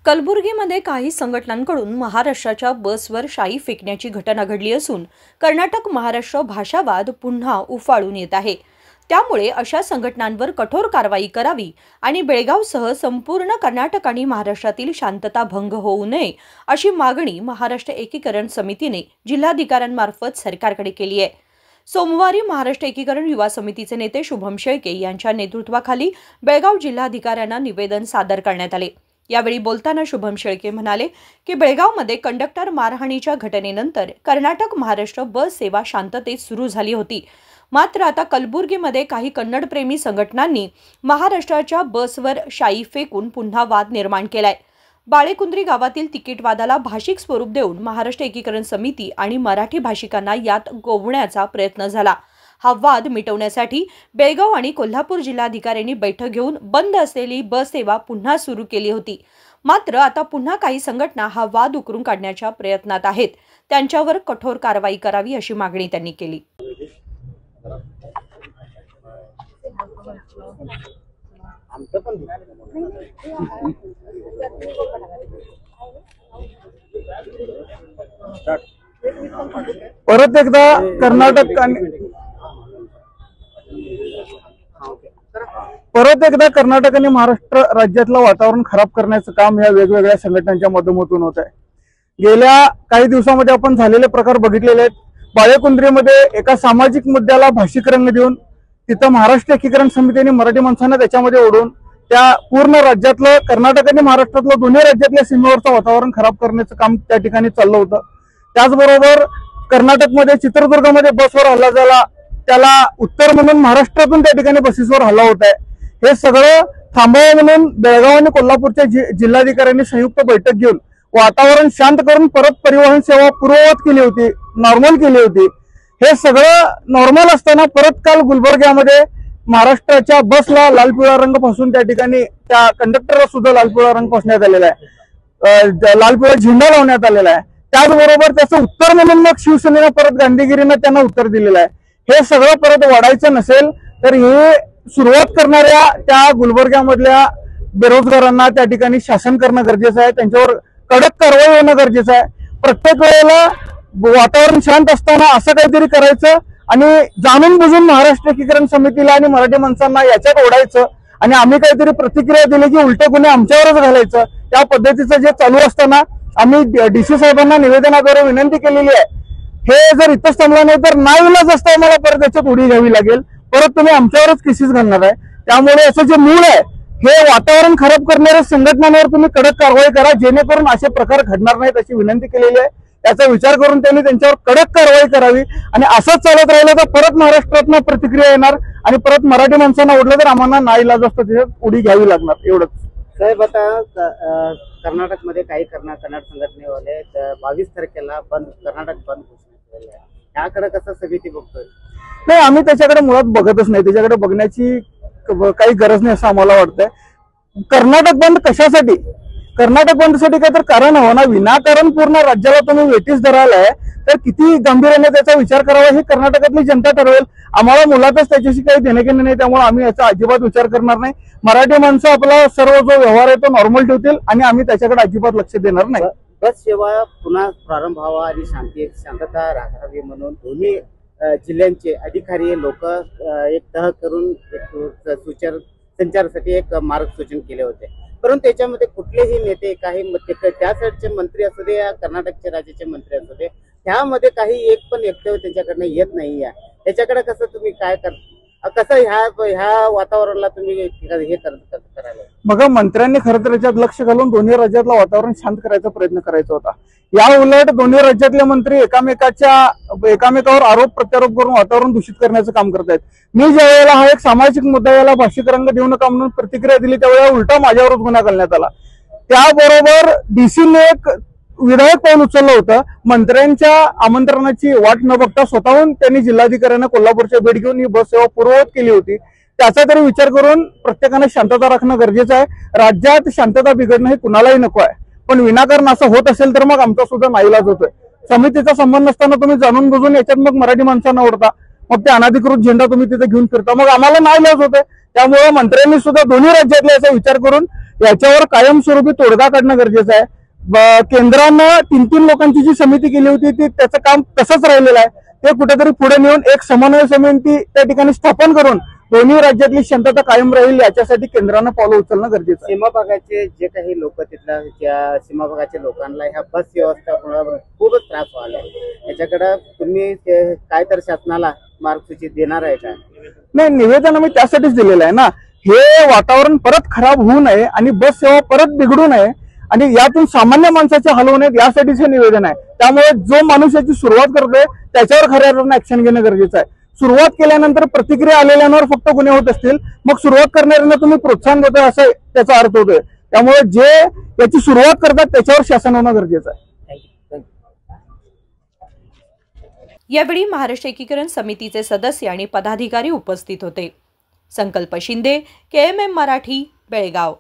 कलबुर्गीमध्ये काही संघटनांकडून महाराष्ट्राच्या बसवर शाई फेकण्याची घटना घडली असून कर्नाटक महाराष्ट्र भाषावाद पुन्हा उफाळून येत आहे। त्यामुळे अशा संघटनांवर कठोर कारवाई करावी आणि बेळगावसह संपूर्ण कर्नाटक आणि महाराष्ट्रातील शांतता भंग होऊ नये अशी मागणी महाराष्ट्र एकीकरण समितीने जिल्हाधिकाऱ्यांमार्फत सरकारकडे केली आहे। सोमवारी महाराष्ट्र एकीकरण युवा समितीचे नेते शुभम शेळके यांच्या नेतृत्वाखाली बेळगाव जिल्हाधिकाऱ्यांना निवेदन सादर करण्यात आले। यावेळी बोलताना शुभम शेळके म्हणाले की बेळगावमध्ये कंडक्टर मारहाणीच्या घटनेनंतर कर्नाटक महाराष्ट्र बस सेवा शांततेत सुरू झाली होती। मात्र आता कलबुर्गीमध्ये काही कन्नडप्रेमी संघटनांनी महाराष्ट्राच्या बसवर शाई फेकून पुन्हा वाद निर्माण केलाय। बाळेकुंद्री गावातील तिकीट वादाला भाषिक स्वरूप देऊन महाराष्ट्र एकीकरण समिती आणि मराठी भाषिकांना यात गोवण्याचा प्रयत्न झाला। हा वाद मिटवण्यासाठी बेळगाव आणि कोल्हापूर जिल्हाधिकाऱ्यांनी बैठक घेऊन बंद असलेली बस सेवा पुन्हा सुरू केली होती। मात्र आता पुन्हा काही संघटना हा वाद उकरून काढण्याच्या प्रयत्नात आहेत। त्यांच्यावर कठोर कारवाई करावी अशी मागणी त्यांनी केली। परत एकदा कर्नाटक आणि महाराष्ट्र राज्यातलं वातावरण खराब करण्याचं काम या वेगवेगळ्या संघटनांच्या माध्यमातून होत आहे। गेल्या काही दिवसांमध्ये आपण झालेले प्रकार बघितलेले आहेत। बाळेकुंद्रीमध्ये एका सामाजिक मुद्द्याला भाषिक रंग देऊन तिथं महाराष्ट्र एकीकरण समितीने मराठी माणसांना त्याच्यामध्ये ओढून त्या पूर्ण राज्यातलं कर्नाटक आणि महाराष्ट्रातलं दोन्ही राज्यातल्या सीमेवरचं वातावरण खराब करण्याचं काम त्या ठिकाणी चाललं होतं। त्याचबरोबर कर्नाटकमध्ये चित्रदुर्गमध्ये बसवर हल्ला झाला, त्याला उत्तर म्हणून महाराष्ट्रातून त्या ठिकाणी बसेसवर हल्ला होत आहे। हे सगळं थांबावं म्हणून बेळगाव आणि कोल्हापूरच्या जिल्हाधिकाऱ्यांनी संयुक्त बैठक घेऊन वातावरण शांत करून परत परिवहन सेवा पूर्ववत केली होती, नॉर्मल केली होती। हे सगळं नॉर्मल असताना परत काल गुलबर्ग्यामध्ये महाराष्ट्राच्या बसला लाल पिवळा रंग फासून त्या ठिकाणी त्या कंडक्टरला सुद्धा लाल पिवळा रंग फासण्यात आलेला आहे, लाल पिवळा झेंडा लावण्यात आलेला आहे। त्याचबरोबर त्याचं उत्तर म्हणून मग शिवसेनेनं परत गांधीगिरीनं त्यांना उत्तर दिलेलं आहे। हे सगळं परत वाढायचं नसेल तर हे सुरुवात करणाऱ्या त्या गुलबर्ग्यामधल्या बेरोजगारांना त्या ठिकाणी शासन करणं गरजेचं आहे, त्यांच्यावर कडक कारवाई होणं गरजेचं आहे। प्रत्येक वेळेला वातावरण शांत असताना असं काहीतरी करायचं आणि जाणून बुजून महाराष्ट्र एकीकरण समितीला आणि मराठी माणसांना याच्यात ओढायचं आणि आम्ही काहीतरी प्रतिक्रिया दिली की उलटे गुन्हे आमच्यावरच घालायचं, त्या पद्धतीचं जे चालू असताना आम्ही डीसी साहेबांना निवेदनाद्वारे विनंती केलेली आहे। हे जर इथंच थांबला नाही तर नाईलाज असता आम्हाला परत याच्यात उडी घ्यावी लागेल, परत तुम्ही आमच्यावरच केसेस घालणार आहे। त्यामुळे असं जे मूळ आहे हे वातावरण खराब करणाऱ्या संघटनांवर तुम्ही कडक कारवाई करा, जेणेकरून असे प्रकार घडणार नाहीत अशी विनंती केलेली आहे। याचा विचार करून त्यांनी त्यांच्यावर कडक कारवाई करावी आणि असंच चालत राहिलं तर परत महाराष्ट्रातनं प्रतिक्रिया येणार आणि परत मराठी माणसांना ओढलं तर आम्हाला नाईलाज असतं त्याच्यात उडी घ्यावी लागणार। एवढंच साहेब, आता कर्नाटकमध्ये काही कन्नड संघटनेवाले 22 तारखेला कर्नाटक बंद घोषणा केलेली आहे, त्याकडे कसं समिती बघतोय? नाही, आम्ही त्याच्याकडे मुळात बघतच नाही, त्याच्याकडे बघण्याची काही गरज नाही असं आम्हाला वाटतंय। कर्नाटक बंद कशासाठी? कर्नाटक बंदसाठी काय तर कारण हवं ना, विनाकारण पूर्ण राज्याला तुम्ही वेठीस धरालाय तर किती गांभीर्याने त्याचा विचार करावा हे कर्नाटकातली जनता ठरवेल। आम्हाला मुळातच त्याच्याशी काही देणं घेणं नाही, त्यामुळे आम्ही याचा अजिबात विचार करणार नाही। मराठी माणसं आपला सर्व जो व्यवहार आहे तो नॉर्मल ठेवतील आणि आम्ही त्याच्याकडे अजिबात लक्ष देणार नाही। बस सेवा पुन्हा प्रारंभ व्हावा आणि शांतता राखावी म्हणून दोन्ही जिल्ह्यांचे अधिकारी लोक एक तह करून एक संचारासाठी एक मार्गसूचन केले होते, परंतु त्याच्यामध्ये कुठलेही नेते काही त्या साईडचे मंत्री असू दे या कर्नाटकचे राज्याचे मंत्री असू दे त्यामध्ये काही एक पण वक्तव्य त्यांच्याकडनं येत नाही आहे। त्याच्याकडे कसं तुम्ही काय कसं ह्या वातावरणाला तुम्ही हे करायला? बघा, मंत्र्यांनी खरं तर याच्यात लक्ष घालून दोन्ही राज्यातलं वातावरण शांत करायचा प्रयत्न करायचा होता। या उलट दोन्ही राज्यातले मंत्री एकामेकावर आरोप प्रत्यारोप करून वातावरण दूषित करण्याचं काम करतायत। मी ज्या वेळेला हा एक सामाजिक मुद्दा याला भाषिक रंग देऊ नका म्हणून प्रतिक्रिया दिली त्यावेळेला उलटा माझ्यावरच गुन्हा घालण्यात आला। त्याबरोबर डीसीने एक विधायक पाऊल उचललं होतं। मंत्र्यांच्या आमंत्रणाची वाट न बघता स्वतःहून त्यांनी जिल्हाधिकाऱ्यांना कोल्हापूरच्या भेट घेऊन ही बस सेवा पूर्ववत केली होती। त्याचा तरी विचार करून प्रत्येकाने शांतता राखणं गरजेचं आहे। राज्यात शांतता बिघडणं हे कुणालाही नको आहे, पण विनाकारण असं होत असेल तर मग आमचा सुद्धा नाईलाज होतोय। समितीचा संबंध नसताना तुम्ही जाणून बुजून याच्यात मग मराठी माणसांना ओढता, मग ते अनाधिकृत झेंडा तुम्ही तिथे घेऊन फिरता, मग आम्हाला नाईलाज होतोय। त्यामुळे मंत्र्यांनी सुद्धा दोन्ही राज्यातले याचा विचार करून याच्यावर कायमस्वरूपी तोडगा काढणं गरजेचं आहे. केंद्रानं 3 लोकांची जी समिती केली होती ती त्याचं काम तसंच राहिलेलं आहे. ते कुठेतरी पुढे नेऊन एक समन्वय समिती त्या ठिकाणी स्थापन करून दोन्ही राज्यातली शांतता कायम राहील याच्यासाठी केंद्रानं पावलं उचलणं गरजेचं आहे. सीमा भागाचे जे काही लोक तिथल्या ज्या सीमा भागाच्या लोकांना ह्या बस व्यवस्थापनावर खूपच त्रास व्हायला याच्याकडे तुम्ही काय तर शासनाला मार्गसूची देणार आहे का? नाही, निवेदन आम्ही त्यासाठीच दिलेलं आहे ना. हे वातावरण परत खराब होऊ नये आणि बस सेवा परत बिघडू नये आणि यातून सामान्य माणसाचे हाल होऊ नयेत यासाठीच हे निवेदन आहे. त्यामुळे जो माणूस याची सुरुवात करतोय त्याच्यावर खऱ्या अर्थानं ऍक्शन घेणं गरजेचं आहे. सुरुवात केल्यानंतर प्रतिक्रिया आलेल्यांवर फक्त गुन्हे होत असतील, मग सुरुवात करणाऱ्यांना तुम्ही प्रोत्साहन देतोय असं त्याचा अर्थ होतोय. त्यामुळे जे याची सुरुवात करतात त्याच्यावर शासन होणं गरजेचं आहे. यावेळी महाराष्ट्र एकीकरण समितीचे सदस्य आणि पदाधिकारी उपस्थित होते. संकल्प शिंदे, KMM मराठी, बेळगाव.